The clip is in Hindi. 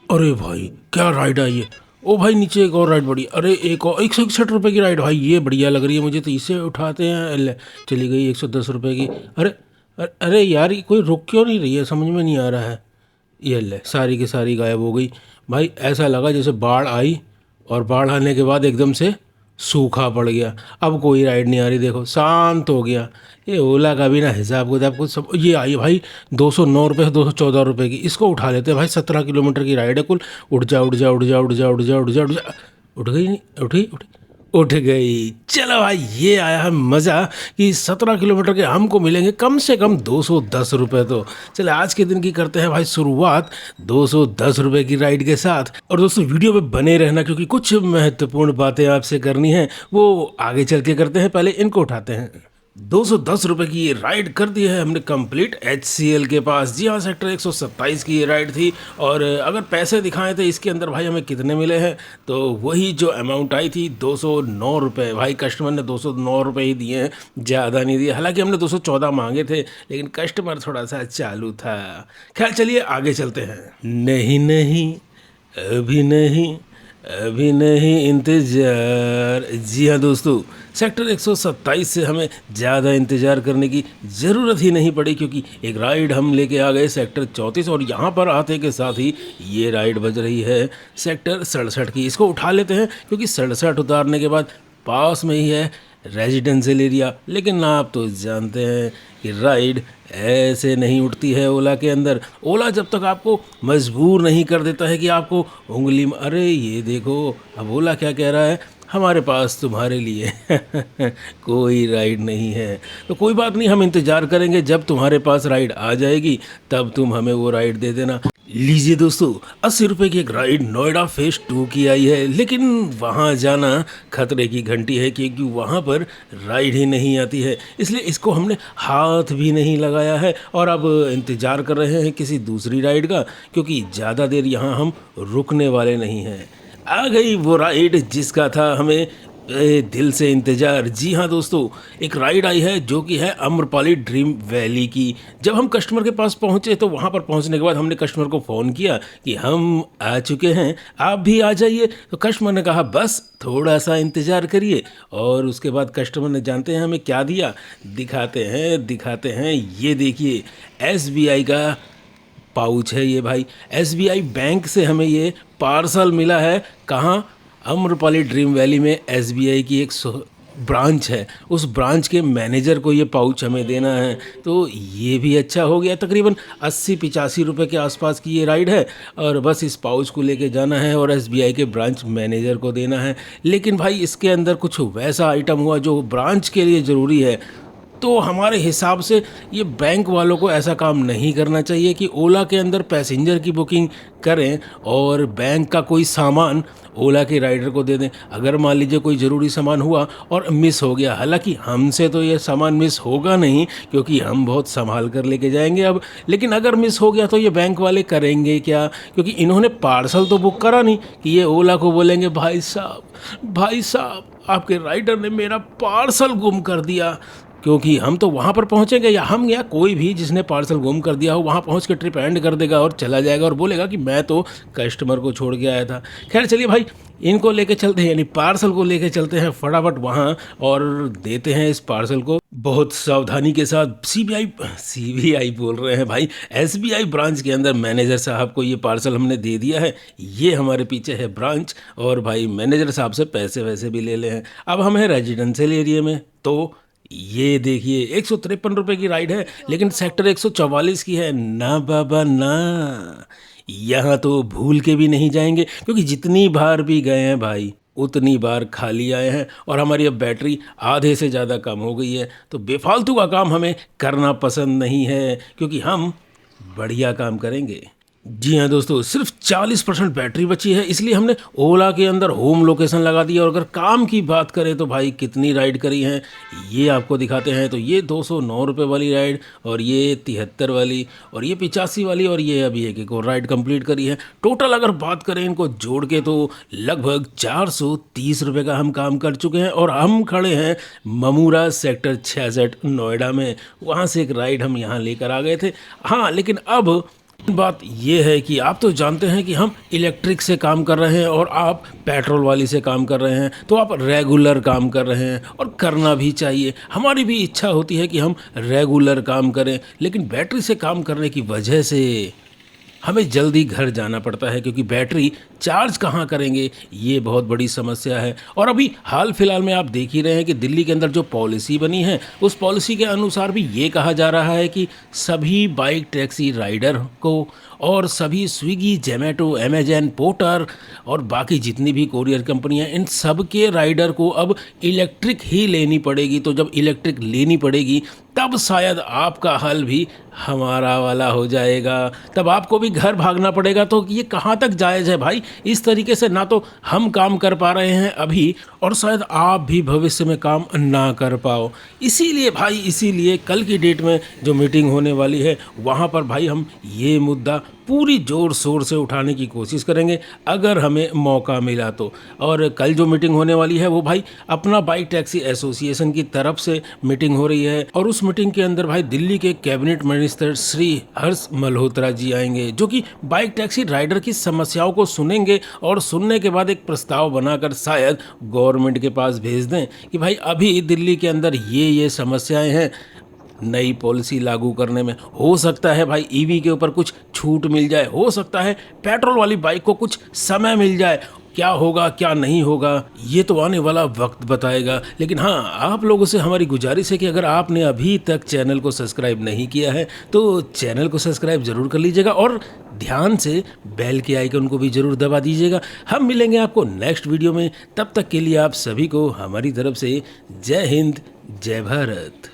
अरे भाई क्या राइड आई है। ओ भाई नीचे एक और राइड बढ़ी। अरे एक और 161 रुपये की राइड भाई, ये बढ़िया लग रही है मुझे तो, इसे उठाते हैं। चली गई 110 रुपये की। अरे अरे यार ये कोई रुक क्यों नहीं रही है, समझ में नहीं आ रहा है। ये ले सारी की सारी गायब हो गई। भाई ऐसा लगा जैसे बाढ़ आई और बाढ़ आने के बाद एकदम से सूखा पड़ गया। अब कोई राइड नहीं आ रही, देखो शांत हो गया। ये ओला का भी ना हिसाब किताब कुछ सब। ये आई भाई 209 रुपये से 214 रुपये की, इसको उठा लेते हैं भाई। 17 किलोमीटर की राइड है कुल। उठ जा उठ जा उठ जा उठ जा उठ जा उठ जा उठ जा। उठ गई नहीं, उठी उठी उठ गई। चलो भाई ये आया है मज़ा कि 17 किलोमीटर के हमको मिलेंगे कम से कम 210 रुपये। तो चले आज के दिन की करते हैं भाई शुरुआत 210 रुपये की राइड के साथ। और दोस्तों वीडियो में बने रहना क्योंकि कुछ महत्वपूर्ण बातें आपसे करनी है, वो आगे चल के करते हैं, पहले इनको उठाते हैं। 210 रुपये की ये राइड कर दी है हमने कंप्लीट HCL के पास। जी हाँ, सेक्टर 127 की ये राइड थी। और अगर पैसे दिखाएं तो इसके अंदर भाई हमें कितने मिले हैं, तो वही जो अमाउंट आई थी 209 रुपये। भाई कस्टमर ने 209 रुपये ही दिए हैं, ज़्यादा नहीं दिए। हालांकि हमने 214 मांगे थे, लेकिन कस्टमर थोड़ा सा चालू था। खैर चलिए आगे चलते हैं। नहीं नहीं अभी नहीं, अभी नहीं इंतज़ार। जी हाँ दोस्तों, सेक्टर 127 से हमें ज़्यादा इंतज़ार करने की ज़रूरत ही नहीं पड़ी, क्योंकि एक राइड हम लेके आ गए सेक्टर 34। और यहाँ पर आते के साथ ही ये राइड बज रही है सेक्टर 67 की। इसको उठा लेते हैं क्योंकि 67 उतारने के बाद पास में ही है रेजिडेंशियल एरिया। लेकिन आप तो जानते हैं कि राइड ऐसे नहीं उठती है ओला के अंदर। ओला जब तक आपको मजबूर नहीं कर देता है कि आपको उंगली में, अरे ये देखो अब ओला क्या कह रहा है, हमारे पास तुम्हारे लिए कोई राइड नहीं है। तो कोई बात नहीं, हम इंतज़ार करेंगे जब तुम्हारे पास राइड आ जाएगी तब तुम हमें वो राइड दे देना। लीजिए दोस्तों, 80 रुपये की एक राइड नोएडा फेज 2 की आई है। लेकिन वहाँ जाना खतरे की घंटी है, क्योंकि वहाँ पर राइड ही नहीं आती है। इसलिए इसको हमने हाथ भी नहीं लगाया है और अब इंतज़ार कर रहे हैं किसी दूसरी राइड का, क्योंकि ज़्यादा देर यहाँ हम रुकने वाले नहीं हैं। आ गई वो राइड जिसका था हमें दिल से इंतज़ार। जी हाँ दोस्तों, एक राइड आई है जो कि है अम्रपाली ड्रीम वैली की। जब हम कस्टमर के पास पहुँचे तो वहाँ पर पहुँचने के बाद हमने कस्टमर को फ़ोन किया कि हम आ चुके हैं, आप भी आ जाइए। तो कस्टमर ने कहा बस थोड़ा सा इंतज़ार करिए। और उसके बाद कस्टमर ने, जानते हैं हमें क्या दिया, दिखाते हैं। ये देखिए SBI का पाउच है ये भाई। SBI बैंक से हमें ये पार्सल मिला है। कहाँ? अम्रपाली ड्रीम वैली में SBI की एक ब्रांच है, उस ब्रांच के मैनेजर को ये पाउच हमें देना है। तो ये भी अच्छा हो गया। तकरीबन 80-85 रुपये के आसपास की ये राइड है और बस इस पाउच को लेके जाना है और SBI के ब्रांच मैनेजर को देना है। लेकिन भाई इसके अंदर कुछ वैसा आइटम हुआ जो ब्रांच के लिए ज़रूरी है। तो हमारे हिसाब से ये बैंक वालों को ऐसा काम नहीं करना चाहिए कि ओला के अंदर पैसेंजर की बुकिंग करें और बैंक का कोई सामान ओला के राइडर को दे दें। अगर मान लीजिए कोई ज़रूरी सामान हुआ और मिस हो गया, हालांकि हमसे तो ये सामान मिस होगा नहीं क्योंकि हम बहुत संभाल कर लेके जाएंगे अब, लेकिन अगर मिस हो गया तो ये बैंक वाले करेंगे क्या? क्योंकि इन्होंने पार्सल तो बुक करा नहीं कि ये ओला को बोलेंगे भाई साहब आपके राइडर ने मेरा पार्सल गुम कर दिया। क्योंकि हम तो वहाँ पर पहुँचेंगे, या हम या कोई भी जिसने पार्सल गुम कर दिया हो वहाँ पहुँच के ट्रिप एंड कर देगा और चला जाएगा और बोलेगा कि मैं तो कस्टमर को छोड़ के आया था। खैर चलिए भाई, इनको लेके चलते हैं, यानी पार्सल को लेके चलते हैं फटाफट वहाँ और देते हैं इस पार्सल को बहुत सावधानी के साथ। CBI बोल रहे हैं भाई, SBI ब्रांच के अंदर मैनेजर साहब को ये पार्सल हमने दे दिया है। ये हमारे पीछे है ब्रांच और भाई मैनेजर साहब से पैसे वैसे भी ले ले हैं। अब हम हैं रेजिडेंशियल एरिया में। तो ये देखिए 153 रुपये की राइड है, लेकिन सेक्टर 144 की है। ना बाबा ना, यहाँ तो भूल के भी नहीं जाएंगे, क्योंकि जितनी बार भी गए हैं भाई उतनी बार खाली आए हैं और हमारी अब बैटरी आधे से ज़्यादा कम हो गई है। तो बेफालतू का काम हमें करना पसंद नहीं है, क्योंकि हम बढ़िया काम करेंगे। जी हाँ दोस्तों, सिर्फ 40% बैटरी बची है, इसलिए हमने ओला के अंदर होम लोकेशन लगा दी। और अगर काम की बात करें तो भाई कितनी राइड करी हैं ये आपको दिखाते हैं। तो ये 209 रुपये वाली राइड, और ये 73 वाली, और ये 85 वाली, और ये अभी एक और राइड कंप्लीट करी है। टोटल अगर बात करें इनको जोड़ के तो लगभग 430 रुपये का हम काम कर चुके हैं। और हम खड़े हैं ममूरा सेक्टर 66 नोएडा में। वहाँ से एक राइड हम यहाँ लेकर आ गए थे। हाँ, लेकिन अब बात ये है कि आप तो जानते हैं कि हम इलेक्ट्रिक से काम कर रहे हैं और आप पेट्रोल वाली से काम कर रहे हैं, तो आप रेगुलर काम कर रहे हैं और करना भी चाहिए। हमारी भी इच्छा होती है कि हम रेगुलर काम करें, लेकिन बैटरी से काम करने की वजह से हमें जल्दी घर जाना पड़ता है, क्योंकि बैटरी चार्ज कहाँ करेंगे, ये बहुत बड़ी समस्या है। और अभी हाल फिलहाल में आप देख ही रहे हैं कि दिल्ली के अंदर जो पॉलिसी बनी है, उस पॉलिसी के अनुसार भी ये कहा जा रहा है कि सभी बाइक टैक्सी राइडर को और सभी स्विगी, जोमेटो, अमेजन, पोर्टर और बाकी जितनी भी कोरियर कंपनियां, इन सब के राइडर को अब इलेक्ट्रिक ही लेनी पड़ेगी। तो जब इलेक्ट्रिक लेनी पड़ेगी तब शायद आपका हल भी हमारा वाला हो जाएगा, तब आपको भी घर भागना पड़ेगा। तो ये कहाँ तक जायज़ है भाई? इस तरीके से ना तो हम काम कर पा रहे हैं अभी, और शायद आप भी भविष्य में काम ना कर पाओ। इसीलिए भाई, इसीलिए कल की डेट में जो मीटिंग होने वाली है, वहाँ पर भाई हम ये मुद्दा पूरी ज़ोर शोर से उठाने की कोशिश करेंगे, अगर हमें मौका मिला तो। और कल जो मीटिंग होने वाली है वो भाई अपना बाइक टैक्सी एसोसिएशन की तरफ से मीटिंग हो रही है, और उस मीटिंग के अंदर भाई दिल्ली के कैबिनेट मिनिस्टर श्री हर्ष मल्होत्रा जी आएंगे, जो कि बाइक टैक्सी राइडर की समस्याओं को सुनेंगे और सुनने के बाद एक प्रस्ताव बनाकर शायद गवर्नमेंट के पास भेज दें कि भाई अभी दिल्ली के अंदर ये समस्याएं हैं, नई पॉलिसी लागू करने में हो सकता है भाई ईवी के ऊपर कुछ छूट मिल जाए, हो सकता है पेट्रोल वाली बाइक को कुछ समय मिल जाए। क्या होगा क्या नहीं होगा ये तो आने वाला वक्त बताएगा। लेकिन हाँ, आप लोगों से हमारी गुजारिश है कि अगर आपने अभी तक चैनल को सब्सक्राइब नहीं किया है तो चैनल को सब्सक्राइब जरूर कर लीजिएगा, और ध्यान से बेल के आइकन को भी जरूर दबा दीजिएगा। हम मिलेंगे आपको नेक्स्ट वीडियो में, तब तक के लिए आप सभी को हमारी तरफ से जय हिंद, जय भारत।